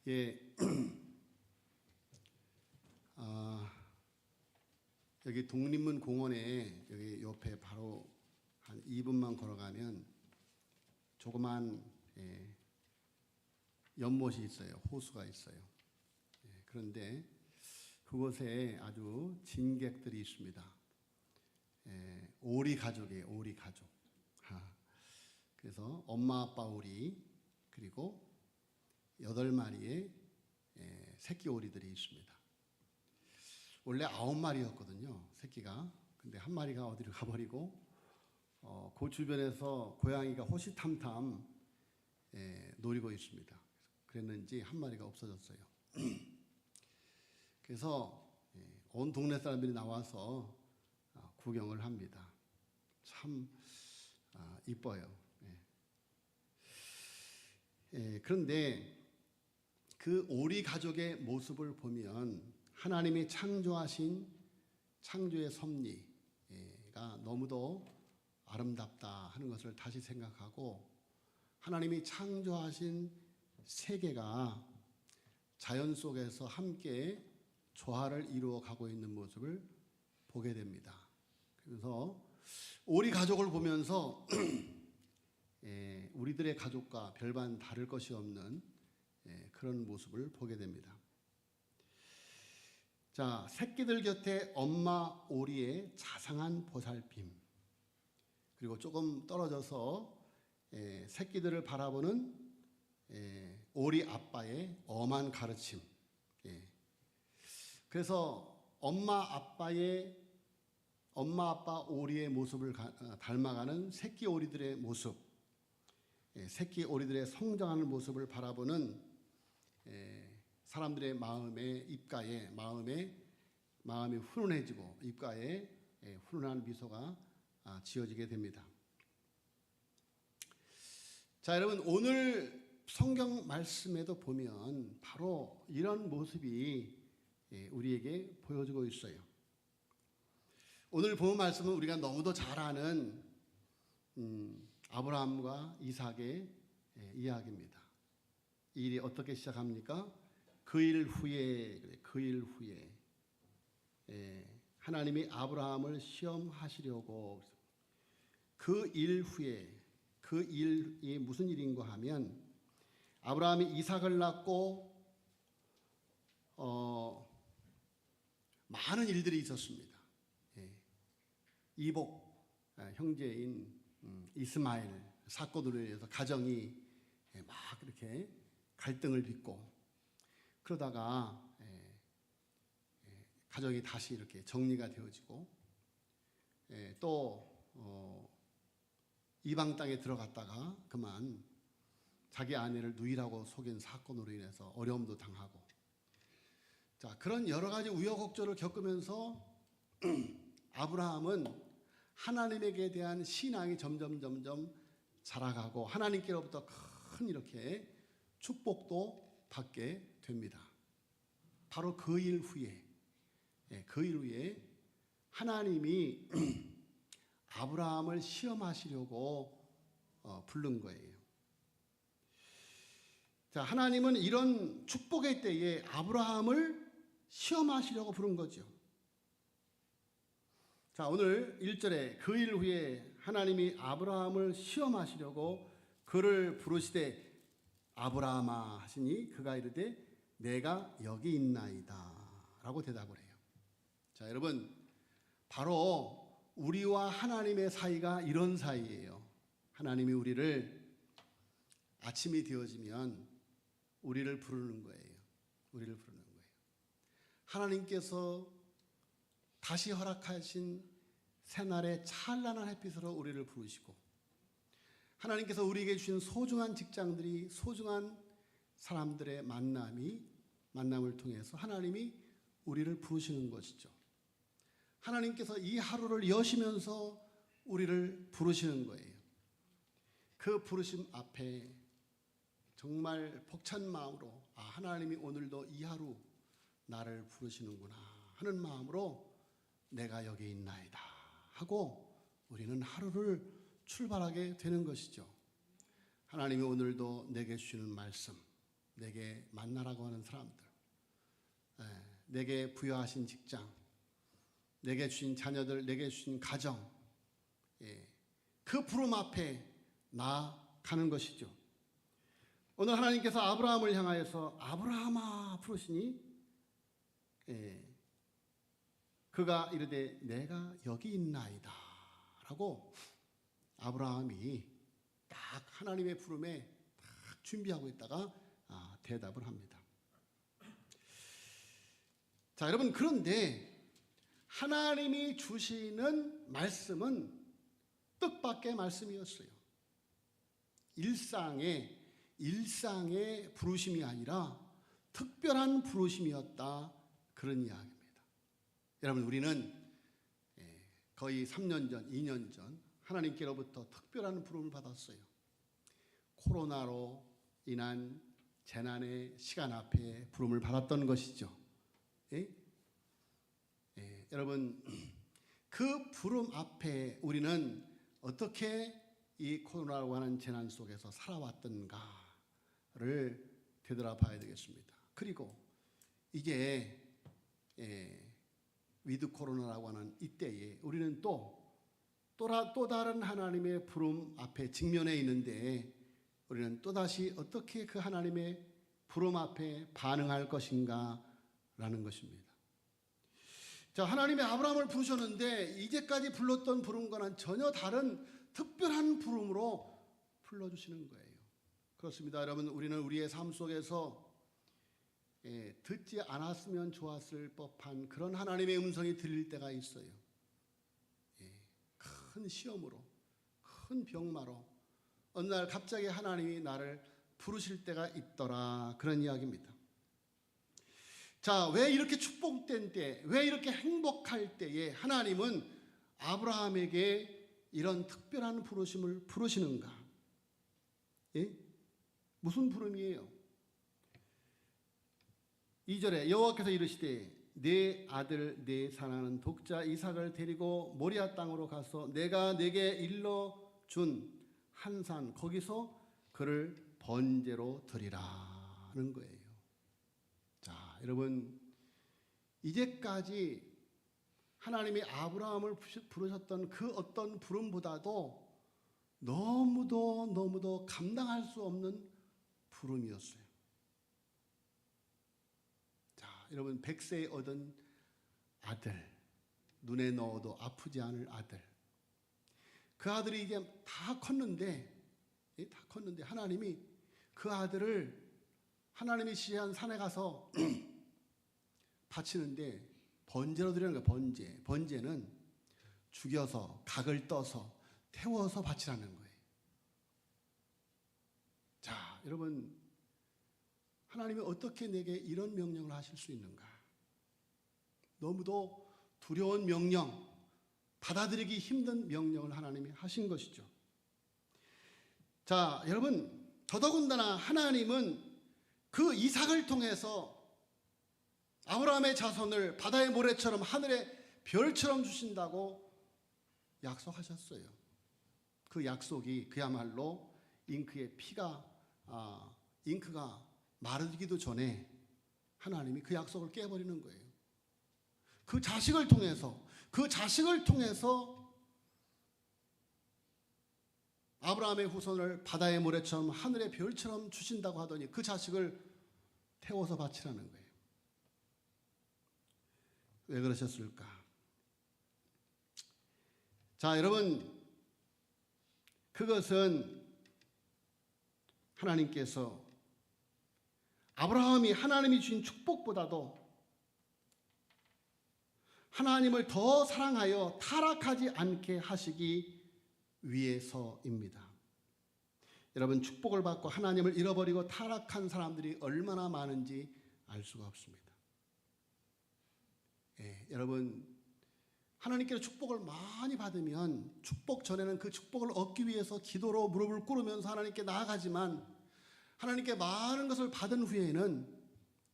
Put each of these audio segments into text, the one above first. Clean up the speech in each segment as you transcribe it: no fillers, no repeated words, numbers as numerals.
예, 여기 독립문 공원에 여기 옆에 바로 한 2분만 걸어가면 조그만 연못이 있어요. 호수가 있어요. 그런데 그곳에 아주 진객들이 있습니다. 오리 가족이에요. 오리 가족. 그래서 엄마 아빠 오리 그리고 8마리의 새끼 오리들이 있습니다. 원래 9마리였거든요. 새끼가. 근데 한 마리가 어디로 가버리고 그 주변에서 고양이가 호시탐탐 노리고 있습니다. 그랬는지 한 마리가 없어졌어요. 그래서 온 동네 사람들이 나와서 구경을 합니다. 참 이뻐요. 그런데 그 오리 가족의 모습을 보면 하나님이 창조하신 창조의 섭리가 너무도 아름답다 하는 것을 다시 생각하고 하나님이 창조하신 세계가 자연 속에서 함께 조화를 이루어 가고 있는 모습을 보게 됩니다. 그래서 오리 가족을 보면서 우리들의 가족과 별반 다를 것이 없는 그런 모습을 보게 됩니다. 자, 새끼들 곁에 엄마 오리의 자상한 보살핌, 그리고 조금 떨어져서 새끼들을 바라보는 오리 아빠의 엄한 가르침. 그래서 엄마 아빠 오리의 모습을 닮아가는 새끼 오리들의 모습, 새끼 오리들의 성장하는 모습을 바라보는 사람들의 마음이 훈훈해지고 입가에 훈훈한 미소가 지어지게 됩니다. 자, 여러분, 오늘 성경 말씀에도 보면 바로 이런 모습이 우리에게 보여지고 있어요. 오늘 본 말씀은 우리가 너무도 잘 아는 아브라함과 이삭의 이야기입니다. 이 일이 어떻게 시작합니까? 그 일 후에 하나님이 아브라함을 시험하시려고 그 일 후에 그 일이 무슨 일인가 하면 아브라함이 이삭을 낳고 많은 일들이 있었습니다. 이복 형제인 이스마엘 사건으로 인해서 가정이 막 이렇게 갈등을 빚고 그러다가 가정이 다시 이렇게 정리가 되어지고 또 이방 땅에 들어갔다가 그만 자기 아내를 누이라고 속인 사건으로 인해서 어려움도 당하고 자 그런 여러 가지 우여곡절을 겪으면서 아브라함은 하나님에게 대한 신앙이 점점 자라가고 하나님께로부터 큰 이렇게 축복도 받게 됩니다. 바로 그 일 후에 하나님이 아브라함을 시험하시려고 부른 거예요. 자, 하나님은 이런 축복의 때에 아브라함을 시험하시려고 부른 거죠. 자, 오늘 1절에 그 일 후에 하나님이 아브라함을 시험하시려고 그를 부르시되 아브라함아 하시니 그가 이르되 내가 여기 있나이다 라고 대답을 해요. 자, 여러분, 바로 우리와 하나님의 사이가 이런 사이예요. 하나님이 우리를 아침이 되어지면 우리를 부르는 거예요. 우리를 부르는 거예요. 하나님께서 다시 허락하신 새날의 찬란한 햇빛으로 우리를 부르시고 하나님께서 우리에게 주신 소중한 직장들이 소중한 사람들의 만남을 통해서 하나님이 우리를 부르시는 것이죠. 하나님께서 이 하루를 여시면서 우리를 부르시는 거예요. 그 부르심 앞에 정말 벅찬 마음으로 하나님이 오늘도 이 하루 나를 부르시는구나 하는 마음으로 내가 여기 있나이다 하고 우리는 하루를 출발하게 되는 것이죠. 하나님이 오늘도 내게 주시는 말씀, 내게 만나라고 하는 사람들, 내게 부여하신 직장, 내게 주신 자녀들, 내게 주신 가정, 그 부름 앞에 나아가는 것이죠. 오늘 하나님께서 아브라함을 향하여서 아브라함아 부르시니 그가 이르되 내가 여기 있나이다 라고 아브라함이 딱 하나님의 부름에 딱 준비하고 있다가 대답을 합니다. 자, 여러분, 그런데 하나님이 주시는 말씀은 뜻밖의 말씀이었어요. 일상의 부르심이 아니라 특별한 부르심이었다, 그런 이야기입니다. 여러분, 우리는 거의 3년 전, 2년 전 하나님께로부터 특별한 부름을 받았어요. 코로나로 인한 재난의 시간 앞에 부름을 받았던 것이죠. 여러분, 그 부름 앞에 우리는 어떻게 이 코로나라고 하는 재난 속에서 살아왔던가를 되돌아봐야 되겠습니다. 그리고 이제 위드 코로나라고 하는 이때에 우리는 또 다른 하나님의 부름 앞에 직면해 있는데 우리는 또다시 어떻게 그 하나님의 부름 앞에 반응할 것인가 라는 것입니다. 자, 하나님의 아브라함을 부르셨는데 이제까지 불렀던 부름과는 전혀 다른 특별한 부름으로 불러주시는 거예요. 그렇습니다. 여러분, 우리는 우리의 삶 속에서 듣지 않았으면 좋았을 법한 그런 하나님의 음성이 들릴 때가 있어요. 큰 시험으로, 큰 병마로 어느 날 갑자기 하나님이 나를 부르실 때가 있더라, 그런 이야기입니다. 자, 왜 이렇게 축복된 때, 왜 이렇게 행복할 때에 하나님은 아브라함에게 이런 특별한 부르심을 부르시는가? 무슨 부름이에요? 2절에 여호와께서 이르시되 내 아들 내 사랑하는 독자 이삭을 데리고 모리아 땅으로 가서 내가 내게 일러준 한 산 거기서 그를 번제로 드리라는 거예요. 자, 여러분, 이제까지 하나님이 아브라함을 부르셨던 그 어떤 부름보다도 너무도 감당할 수 없는 부름이었어요. 자, 여러분, 100세에 얻은 아들, 눈에 넣어도 아프지 않을 아들, 그 아들이 이제 다 컸는데 하나님이 그 아들을 하나님이 지시한 산에 가서 바치는데 번제로 드리는 거예요. 번제는 죽여서 각을 떠서 태워서 바치라는 거예요. 자, 여러분, 하나님이 어떻게 내게 이런 명령을 하실 수 있는가? 너무도 두려운 명령, 받아들이기 힘든 명령을 하나님이 하신 것이죠. 자, 여러분, 더더군다나 하나님은 그 이삭을 통해서 아브라함의 자손을 바다의 모래처럼 하늘의 별처럼 주신다고 약속하셨어요. 그 약속이 그야말로 잉크가 마르기도 전에 하나님이 그 약속을 깨버리는 거예요. 그 자식을 통해서 아브라함의 후손을 바다의 모래처럼 하늘의 별처럼 주신다고 하더니 그 자식을 태워서 바치라는 거예요. 왜 그러셨을까? 자, 여러분, 그것은 하나님께서 아브라함이 하나님이 주신 축복보다도 하나님을 더 사랑하여 타락하지 않게 하시기 위해서입니다. 여러분, 축복을 받고 하나님을 잃어버리고 타락한 사람들이 얼마나 많은지 알 수가 없습니다. 여러분, 하나님께서 축복을 많이 받으면 축복 전에는 그 축복을 얻기 위해서 기도로 무릎을 꿇으면서 하나님께 나아가지만 하나님께 많은 것을 받은 후에는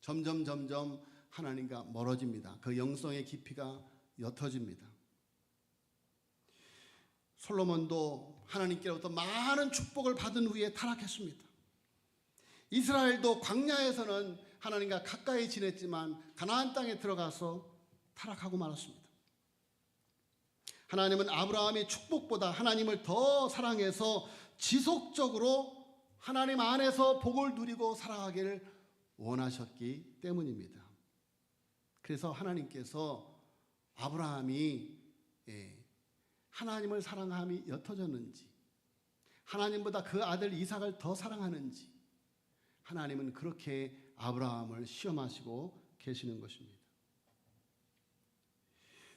점점 하나님과 멀어집니다. 그 영성의 깊이가 옅어집니다. 솔로몬도 하나님께로부터 많은 축복을 받은 후에 타락했습니다. 이스라엘도 광야에서는 하나님과 가까이 지냈지만 가나안 땅에 들어가서 타락하고 말았습니다. 하나님은 아브라함이 축복보다 하나님을 더 사랑해서 지속적으로 하나님 안에서 복을 누리고 살아가기를 원하셨기 때문입니다. 그래서 하나님께서 아브라함이 하나님을 사랑함이 옅어졌는지, 하나님보다 그 아들 이삭을 더 사랑하는지, 하나님은 그렇게 아브라함을 시험하시고 계시는 것입니다.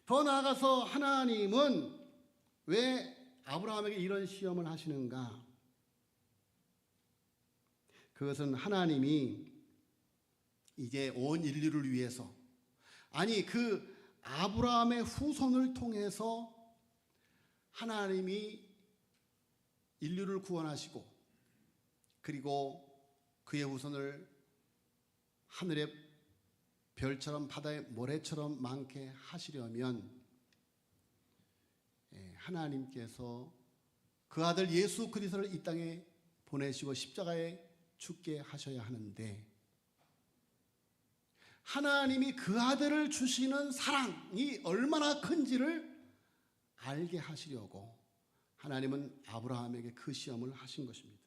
더 나아가서 하나님은 왜 아브라함에게 이런 시험을 하시는가? 그것은 하나님이 이제 온 인류를 위해서, 아니 그 아브라함의 후손을 통해서 하나님이 인류를 구원하시고, 그리고 그의 후손을 하늘의 별처럼 바다의 모래처럼 많게 하시려면 하나님께서 그 아들 예수 그리스도를 이 땅에 보내시고 십자가에 죽게 하셔야 하는데, 하나님이 그 아들을 주시는 사랑이 얼마나 큰지를 알게 하시려고 하나님은 아브라함에게 그 시험을 하신 것입니다.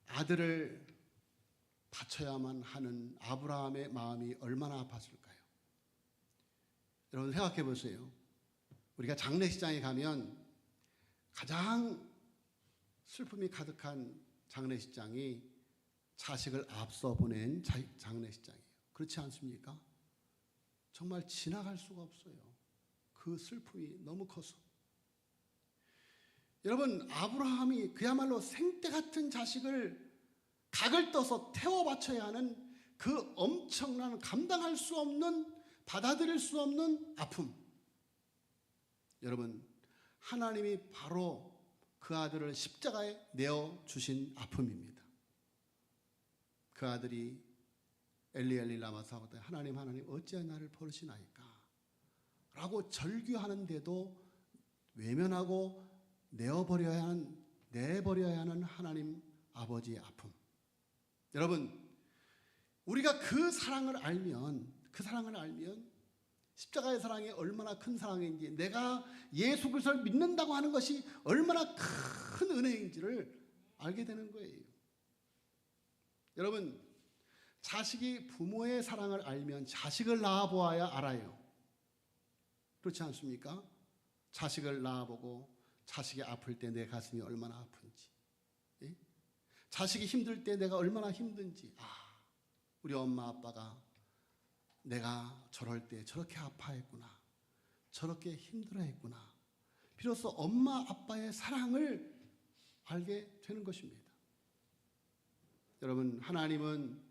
아들을 바쳐야만 하는 아브라함의 마음이 얼마나 아팠을까요? 여러분 생각해 보세요. 우리가 장례식장에 가면 가장 슬픔이 가득한 장례식장이 자식을 앞서 보낸 장례식장이에요. 그렇지 않습니까? 정말 지나갈 수가 없어요. 그 슬픔이 너무 커서. 여러분, 아브라함이 그야말로 생떼 같은 자식을 각을 떠서 태워 바쳐야 하는 그 엄청난, 감당할 수 없는, 받아들일 수 없는 아픔. 여러분, 하나님이 바로 그 아들을 십자가에 내어 주신 아픔입니다. 그 아들이 엘리 엘리 라마 사바오니, 하나님 어찌하여 나를 버리시나이까 라고 절규하는데도 외면하고 내버려야 하는 하나님 아버지의 아픔. 여러분, 우리가 그 사랑을 알면 십자가의 사랑이 얼마나 큰 사랑인지, 내가 예수 그리스도를 믿는다고 하는 것이 얼마나 큰 은혜인지를 알게 되는 거예요. 여러분, 자식이 부모의 사랑을 알면 자식을 낳아보아야 알아요. 그렇지 않습니까? 자식을 낳아보고 자식이 아플 때 내 가슴이 얼마나 아픈지, 자식이 힘들 때 내가 얼마나 힘든지, 우리 엄마 아빠가 내가 저럴 때 저렇게 아파했구나, 저렇게 힘들어했구나, 비로소 엄마 아빠의 사랑을 알게 되는 것입니다. 여러분, 하나님은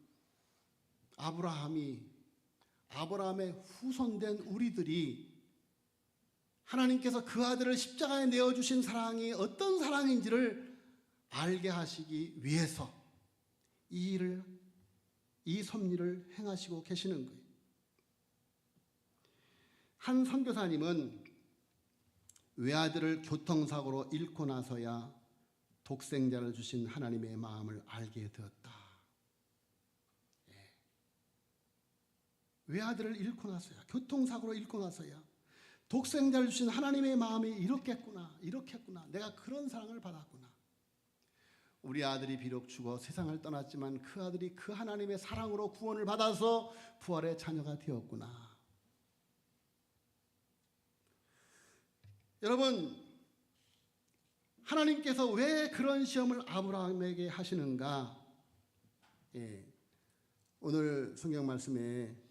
아브라함의 후손된 우리들이 하나님께서 그 아들을 십자가에 내어주신 사랑이 어떤 사랑인지를 알게 하시기 위해서 이 섭리를 행하시고 계시는 거예요. 한 선교사님은 외아들을 교통사고로 잃고 나서야 독생자를 주신 하나님의 마음을 알게 되었다. 외아들을 잃고 나서야, 교통사고로 잃고 나서야 독생자를 주신 하나님의 마음이 이렇겠구나, 내가 그런 사랑을 받았구나. 우리 아들이 비록 죽어 세상을 떠났지만 그 아들이 그 하나님의 사랑으로 구원을 받아서 부활의 자녀가 되었구나. 여러분, 하나님께서 왜 그런 시험을 아브라함에게 하시는가? 오늘 성경 말씀에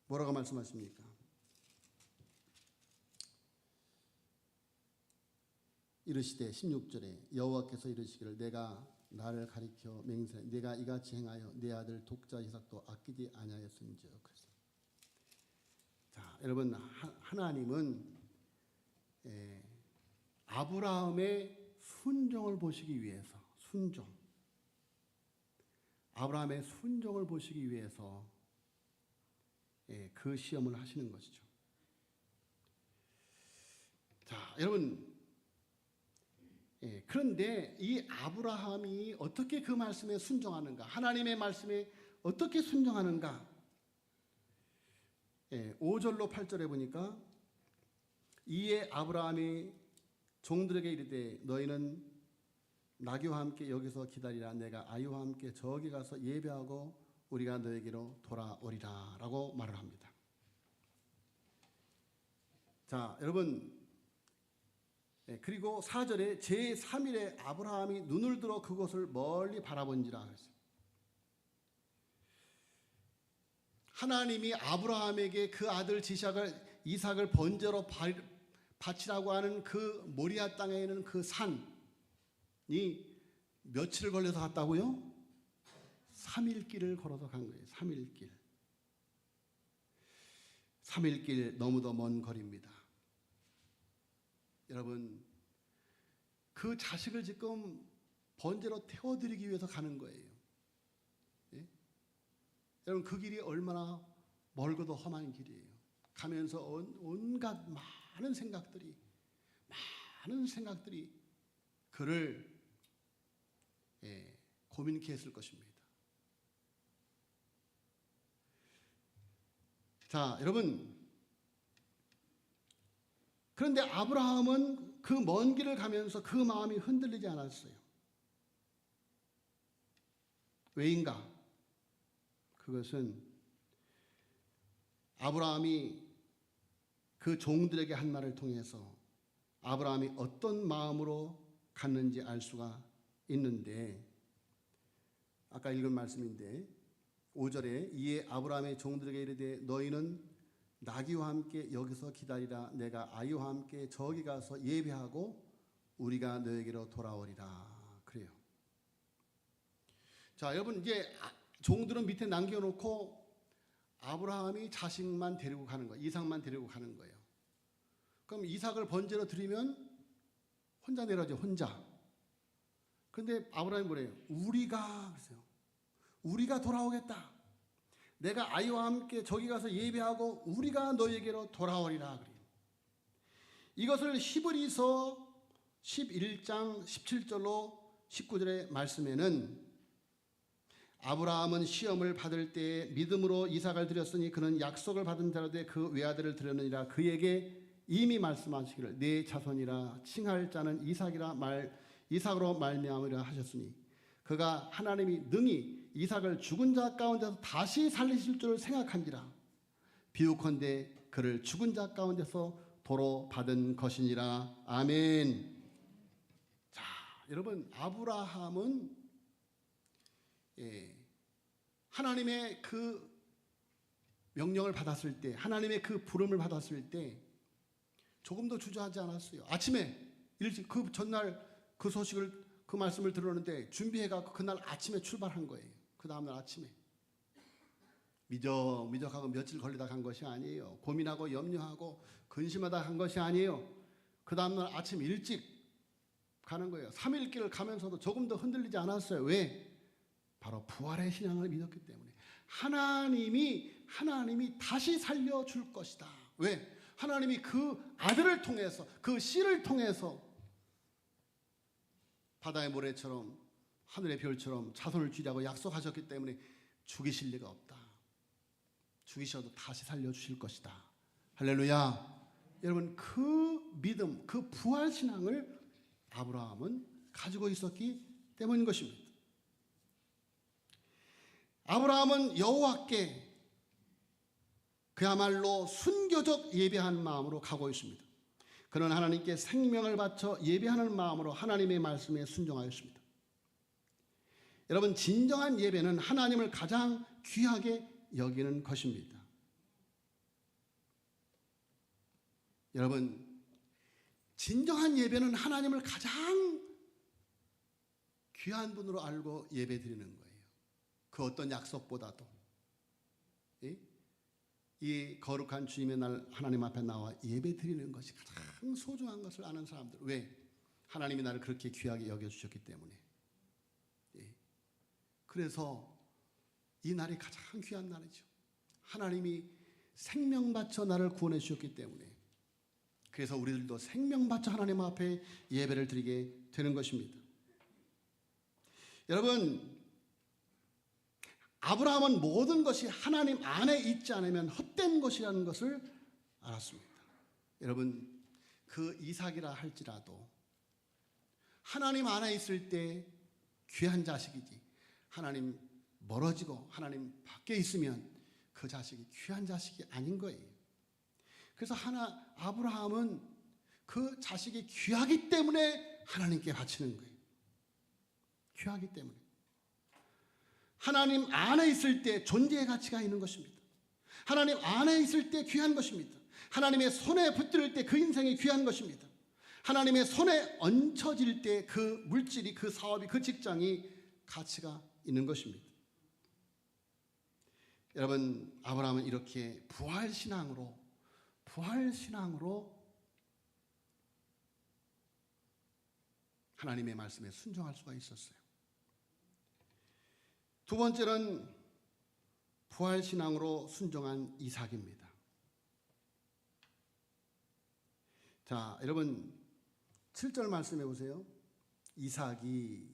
뭐라고 말씀하십니까? 이르시되 16절에 여호와께서 이르시기를 내가 나를 가리켜 맹세하여 내가 이같이 행하여 내 아들 독자 이삭도 아끼지 아니하였은즉. 자, 여러분, 하나님은 아브라함의 순종을 보시기 위해서, 아브라함의 순종을 보시기 위해서 그 시험을 하시는 것이죠. 여러분, 그런데 이 아브라함이 어떻게 그 말씀에 순종하는가? 하나님의 말씀에 어떻게 순종하는가? 5절로 8절에 보니까 이에 아브라함이 종들에게 이르되 너희는 나귀와 함께 여기서 기다리라. 내가 아이와 함께 저기 가서 예배하고 우리가 너에게로 돌아오리라 라고 말을 합니다. 자, 여러분, 그리고 4절에 제3일에 아브라함이 눈을 들어 그곳을 멀리 바라본지라 했어요. 하나님이 아브라함에게 그 아들 이삭을 번제로 바치라고 하는 그 모리아 땅에 있는 그 산이 며칠 걸려서 갔다고요? 3일 길을 걸어서 간 거예요. 3일 길. 3일 길 너무도 먼 거리입니다. 여러분, 그 자식을 지금 번제로 태워드리기 위해서 가는 거예요. 예? 여러분, 그 길이 얼마나 멀고도 험한 길이에요. 가면서 온갖 많은 생각들이 그를 고민케 했을 것입니다. 자, 여러분, 그런데 아브라함은 그 먼 길을 가면서 그 마음이 흔들리지 않았어요. 왜인가? 그것은 아브라함이 그 종들에게 한 말을 통해서 아브라함이 어떤 마음으로 갔는지 알 수가 있는데, 아까 읽은 말씀인데 5절에 이에 아브라함의 종들에게 이르되 너희는 나귀와 함께 여기서 기다리라. 내가 아이와 함께 저기 가서 예배하고 우리가 너에게로 돌아오리라. 그래요. 자, 여러분, 이제 종들은 밑에 남겨놓고 아브라함이 자식만 데리고 가는 거예요. 이삭만 데리고 가는 거예요. 그럼 이삭을 번제로 드리면 혼자 내려가죠. 혼자. 그런데 아브라함이 뭐래요? 우리가 돌아오겠다. 내가 아이와 함께 저기 가서 예배하고 우리가 너에게로 돌아오리라. 그래요. 이것을 히브리서 11장 17절로 19절의 말씀에는 아브라함은 시험을 받을 때에 믿음으로 이삭을 드렸으니 그는 약속을 받은 자로 돼 그 외아들을 드렸느니라. 그에게 이미 말씀하시기를 내 자손이라 칭할 자는 이삭으로 말미암으리라 하셨으니 그가 하나님이 능히 이삭을 죽은 자 가운데서 다시 살리실 줄 생각한지라. 비유컨대 그를 죽은 자 가운데서 도로 받은 것이니라. 아멘. 자, 여러분, 아브라함은 하나님의 그 명령을 받았을 때, 하나님의 그 부름을 받았을 때 조금도 주저하지 않았어요. 아침에 일찍 그 전날 그 소식을 그 말씀을 들었는데 준비해갖고 그날 아침에 출발한 거예요. 그 다음날 아침에 미적하고 며칠 걸리다 간 것이 아니에요. 고민하고 염려하고 근심하다 간 것이 아니에요. 그 다음날 아침 일찍 가는 거예요. 3일 길을 가면서도 조금 더 흔들리지 않았어요. 왜? 바로 부활의 신앙을 믿었기 때문에. 하나님이 다시 살려줄 것이다. 왜? 하나님이 그 아들을 통해서, 그 씨를 통해서 바다의 모래처럼 하늘의 별처럼 자손을 주리라고 약속하셨기 때문에 죽이실 리가 없다. 죽이셔도 다시 살려주실 것이다. 할렐루야. 여러분, 그 믿음, 그 부활 신앙을 아브라함은 가지고 있었기 때문인 것입니다. 아브라함은 여호와께 그야말로 순교적 예배한 마음으로 가고 있습니다. 그는 하나님께 생명을 바쳐 예배하는 마음으로 하나님의 말씀에 순종하였습니다. 여러분, 진정한 예배는 하나님을 가장 귀하게 여기는 것입니다. 여러분, 진정한 예배는 하나님을 가장 귀한 분으로 알고 예배 드리는 거예요. 그 어떤 약속보다도. 이 거룩한 주님의 날 하나님 앞에 나와 예배 드리는 것이 가장 소중한 것을 아는 사람들. 왜? 하나님이 나를 그렇게 귀하게 여겨주셨기 때문에. 그래서 이 날이 가장 귀한 날이죠. 하나님이 생명 바쳐 나를 구원해 주셨기 때문에 그래서 우리들도 생명 바쳐 하나님 앞에 예배를 드리게 되는 것입니다. 여러분, 아브라함은 모든 것이 하나님 안에 있지 않으면 헛된 것이라는 것을 알았습니다. 여러분, 그 이삭이라 할지라도 하나님 안에 있을 때 귀한 자식이지, 하나님 멀어지고 하나님 밖에 있으면 그 자식이 귀한 자식이 아닌 거예요. 그래서 아브라함은 그 자식이 귀하기 때문에 하나님께 바치는 거예요. 귀하기 때문에. 하나님 안에 있을 때 존재의 가치가 있는 것입니다. 하나님 안에 있을 때 귀한 것입니다. 하나님의 손에 붙들 때 그 인생이 귀한 것입니다. 하나님의 손에 얹혀질 때 그 물질이, 그 사업이, 그 직장이 가치가 있는 것입니다. 여러분, 아브라함은 이렇게 부활신앙으로 하나님의 말씀에 순종할 수가 있었어요. 두 번째는 부활신앙으로 순종한 이삭입니다. 자, 여러분 7절 말씀해 보세요. 이삭이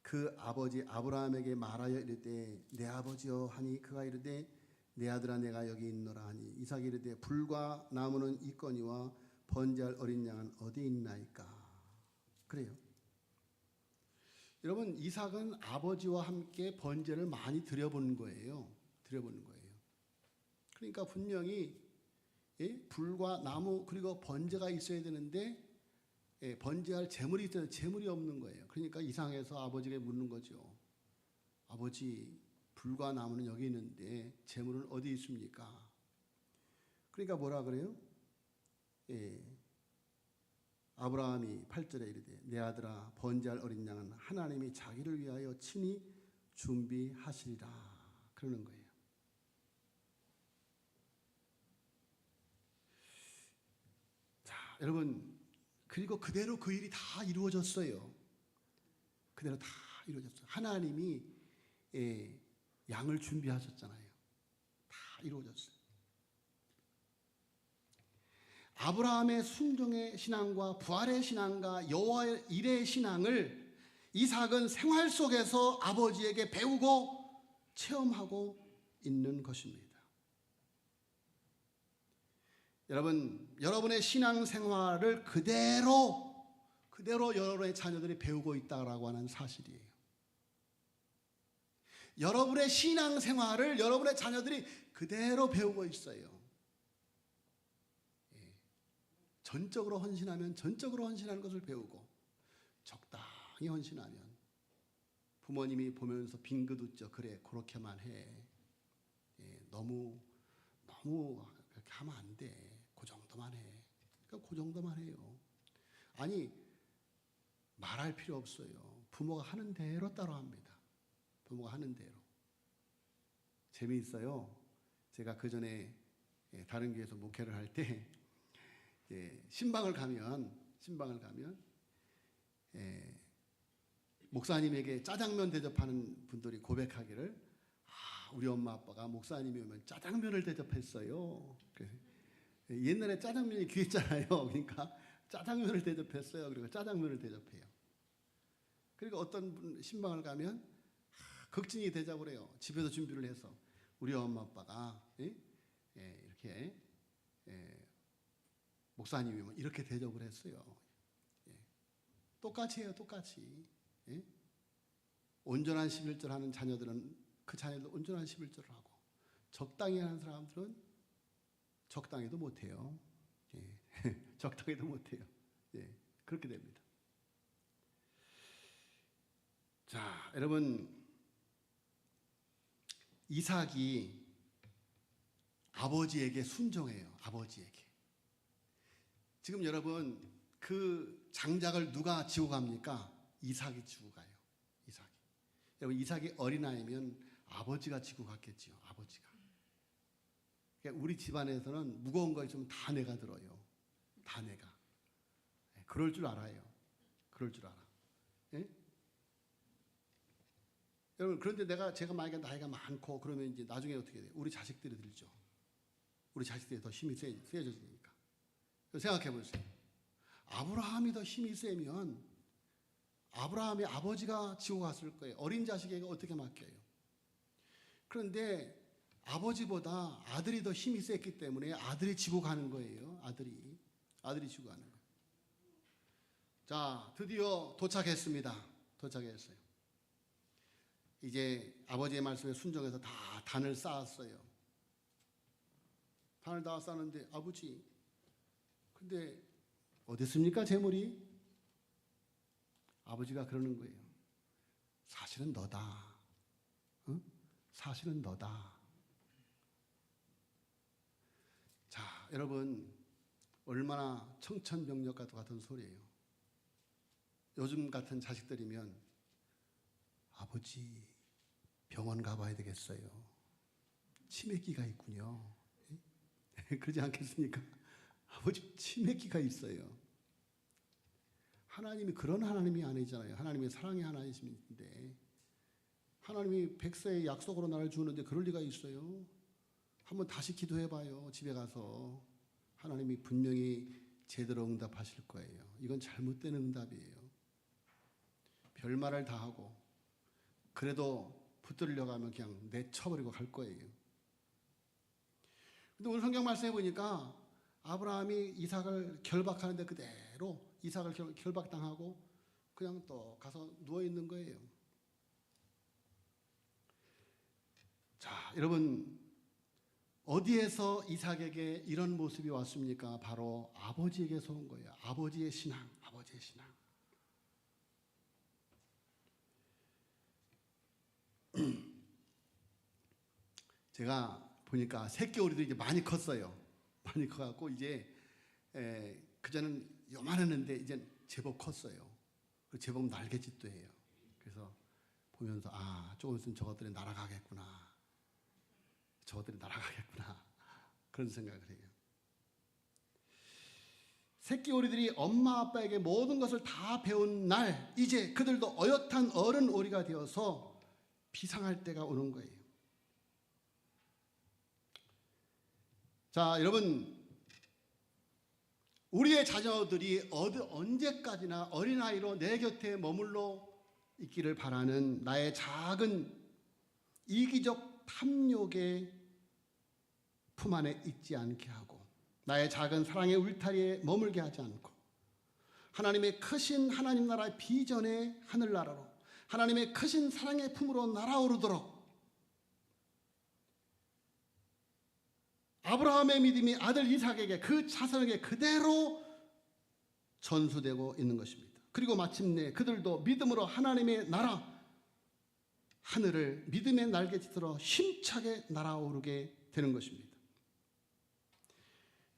그 아버지 아브라함에게 말하여 이르되 내 아버지여 하니 그가 이르되 내 아들아 내가 여기 있노라 하니 이삭이 이르되 불과 나무는 있거니와 번제할 어린 양은 어디 있나이까. 그래요. 여러분, 이삭은 아버지와 함께 번제를 많이 드려본 거예요. 그러니까 분명히 불과 나무 그리고 번제가 있어야 되는데 번제할 재물이 있어야 재물이 없는 거예요. 그러니까 이상해서 아버지에게 묻는 거죠. 아버지, 불과 나무는 여기 있는데 재물은 어디 있습니까? 그러니까 뭐라 그래요? 아브라함이 8절에 이르되 내 아들아 번제할 어린 양은 하나님이 자기를 위하여 친히 준비하시리라 그러는 거예요. 자, 여러분, 그리고 그대로 그 일이 다 이루어졌어요. 그대로 다 이루어졌어요. 하나님이 양을 준비하셨잖아요. 다 이루어졌어요. 아브라함의 순종의 신앙과 부활의 신앙과 여호와의 일의 신앙을 이삭은 생활 속에서 아버지에게 배우고 체험하고 있는 것입니다. 여러분, 여러분의 신앙 생활을 그대로 여러분의 자녀들이 배우고 있다라고 하는 사실이에요. 여러분의 신앙 생활을 여러분의 자녀들이 그대로 배우고 있어요. 전적으로 헌신하면 전적으로 헌신하는 것을 배우고 적당히 헌신하면 부모님이 보면서 빙긋 웃죠. 그래, 그렇게만 해. 너무 그렇게 하면 안 돼. 그 정도만 해. 그러니까 그 정도만 해요. 아니, 말할 필요 없어요. 부모가 하는 대로 따라합니다. 부모가 하는 대로. 재미있어요. 제가 그 전에 다른 교회에서 목회를 할 때 신방을 가면 목사님에게 짜장면 대접하는 분들이 고백하기를 우리 엄마 아빠가 목사님이 오면 짜장면을 대접했어요. 옛날에 짜장면이 귀했잖아요. 그러니까 짜장면을 대접했어요. 그리고 짜장면을 대접해요. 그리고 어떤 분 신방을 가면 극진히 대접을 해요. 집에서 준비를 해서 우리 엄마 아빠가 이렇게 목사님이 뭐 이렇게 대접을 했어요. 똑같이 해요. 똑같이. 온전한 11절 하는 자녀들은 그 자녀들 온전한 11절을 하고 적당히 하는 사람들은 적당히도 못해요. 적당히도 못해요. 그렇게 됩니다. 자, 여러분, 이삭이 아버지에게 순종해요. 아버지에게. 지금 여러분, 그 장작을 누가 지고 갑니까? 이삭이 지고 가요. 이삭이. 여러분, 이삭이 어린아이면 아버지가 지고 갔겠지요. 아버지가. 그러니까 우리 집안에서는 무거운 거 있으면 다 내가 들어요. 다 내가. 그럴 줄 알아요. 그럴 줄 알아. 여러분, 그런데 제가 만약에 나이가 많고 그러면 이제 나중에 어떻게 돼요? 우리 자식들이 들죠. 우리 자식들이 더 힘이 세져지니까. 생각해 보세요. 아브라함이 더 힘이 세면 아브라함의 아버지가 지고 갔을 거예요. 어린 자식에게 어떻게 맡겨요? 그런데 아버지보다 아들이 더 힘이 셌기 때문에 아들이 지고 가는 거예요. 아들이 지고 가는 거예요. 자, 드디어 도착했습니다. 도착했어요. 이제 아버지의 말씀에 순종해서 다 단을 쌓았어요. 단을 다 쌓았는데 아버지, 근데 어디 있습니까 재물이? 아버지가 그러는 거예요. 사실은 너다. 응? 사실은 너다. 자, 여러분 얼마나 청천벽력과 같은 소리예요. 요즘 같은 자식들이면 아버지 병원 가봐야 되겠어요. 치매기가 있군요. 그러지 않겠습니까? 아버지 치매기가 있어요. 하나님이 그런 하나님이 아니잖아요. 하나님의 사랑의 하나님이신데 하나님이 백세의 약속으로 나를 주는데 그럴 리가 있어요? 한번 다시 기도해봐요. 집에 가서 하나님이 분명히 제대로 응답하실 거예요. 이건 잘못된 응답이에요. 별말을 다 하고 그래도 붙들려고 하면 그냥 내쳐버리고 갈 거예요. 근데 오늘 성경 말씀해 보니까 아브라함이 이삭을 결박하는데 그대로 이삭을 결박당하고 그냥 또 가서 누워 있는 거예요. 자, 여러분 어디에서 이삭에게 이런 모습이 왔습니까? 바로 아버지에게서 온 거예요. 아버지의 신앙, 아버지의 신앙. 제가 보니까 새끼 오리들이 이제 많이 컸어요. 많이 커갖고 이제 그전엔 요만했는데 이제 제법 컸어요. 제법 날갯짓도 해요. 그래서 보면서 조금 있으면 저것들이 날아가겠구나. 저것들이 날아가겠구나. 그런 생각을 해요. 새끼 오리들이 엄마 아빠에게 모든 것을 다 배운 날 이제 그들도 어엿한 어른 오리가 되어서 비상할 때가 오는 거예요. 자, 여러분 우리의 자녀들이 언제까지나 어린아이로 내 곁에 머물러 있기를 바라는 나의 작은 이기적 탐욕의 품 안에 있지 않게 하고 나의 작은 사랑의 울타리에 머물게 하지 않고 하나님의 크신 하나님 나라의 비전의 하늘나라로 하나님의 크신 사랑의 품으로 날아오르도록 아브라함의 믿음이 아들 이삭에게 그 자손에게 그대로 전수되고 있는 것입니다. 그리고 마침내 그들도 믿음으로 하나님의 나라 하늘을 믿음의 날갯짓으로 힘차게 날아오르게 되는 것입니다.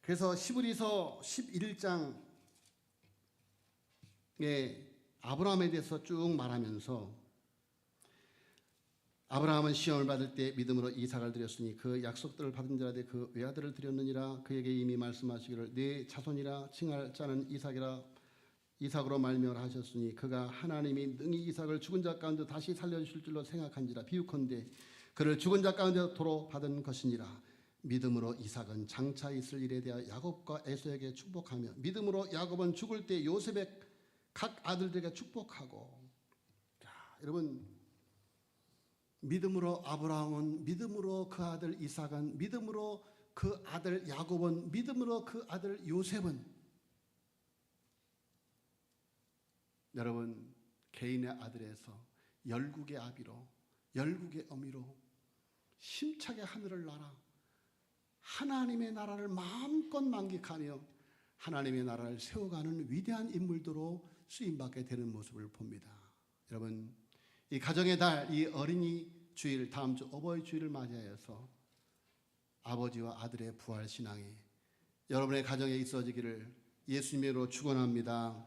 그래서 시브리서 11장에 아브라함에 대해서 쭉 말하면서 아브라함은 시험을 받을 때 믿음으로 이삭을 드렸으니 그 약속들을 받은 자라되 그 외아들을 드렸느니라. 그에게 이미 말씀하시기를 네 자손이라 칭할 자는 이삭으로 말미암아 하셨으니 그가 하나님이 능히 이삭을 죽은 자 가운데 다시 살려주실 줄로 생각한지라. 비유컨대 그를 죽은 자 가운데 도로 받은 것이니라. 믿음으로 이삭은 장차 있을 일에 대하여 야곱과 에서에게 축복하며 믿음으로 야곱은 죽을 때 요셉의 각 아들들에게 축복하고. 자, 여러분 믿음으로 아브라함은 믿음으로 그 아들 이삭은 믿음으로 그 아들 야곱은 믿음으로 그 아들 요셉은 여러분 개인의 아들에서 열국의 아비로 열국의 어미로 힘차게 하늘을 날아 하나님의 나라를 마음껏 만끽하며 하나님의 나라를 세워가는 위대한 인물들로 쓰임받게 되는 모습을 봅니다. 여러분 이 가정의 달, 이 어린이 주일, 다음 주 어버이 주일을 맞이하여서 아버지와 아들의 부활 신앙이 여러분의 가정에 있어지기를 예수님으로 축원합니다.